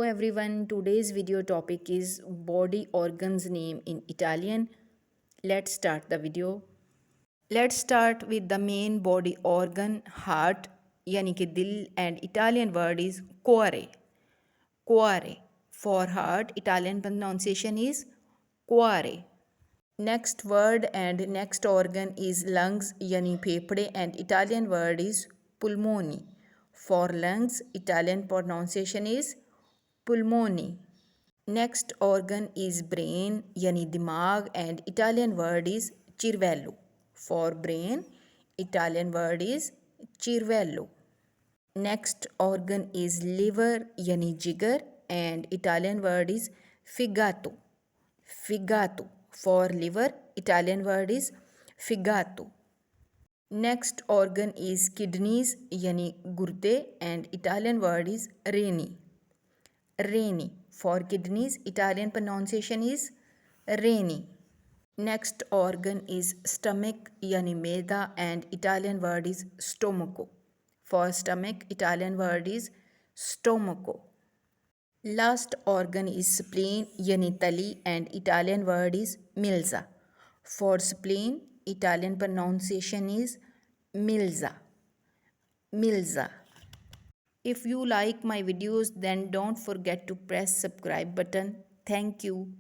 everyone, today's video topic is body organs name in Italian. Let's start the video. Let's start with the main body organ, heart, yani ki dil, and Italian word is cuore. Cuore. For heart, Italian pronunciation is cuore. Next word and next organ is lungs, yani phepde, and Italian word is pulmoni. For lungs, Italian pronunciation is pulmoni. Next organ is brain, yani dimag, and Italian word is cervello. For brain, Italian word is cervello. Next organ is liver, yani jigar, and Italian word is figato. Figato. For liver, Italian word is figato. Next organ is kidneys, yani gurde, and Italian word is reni. Reni. For kidneys, Italian pronunciation is reni. Next organ is stomach, yani meda, and Italian word is stomaco. For stomach, Italian word is stomaco. Last organ is spleen, yani tali, and Italian word is milza. For spleen, Italian pronunciation is milza. Milza. If you like my videos, then don't forget to press subscribe button. Thank you.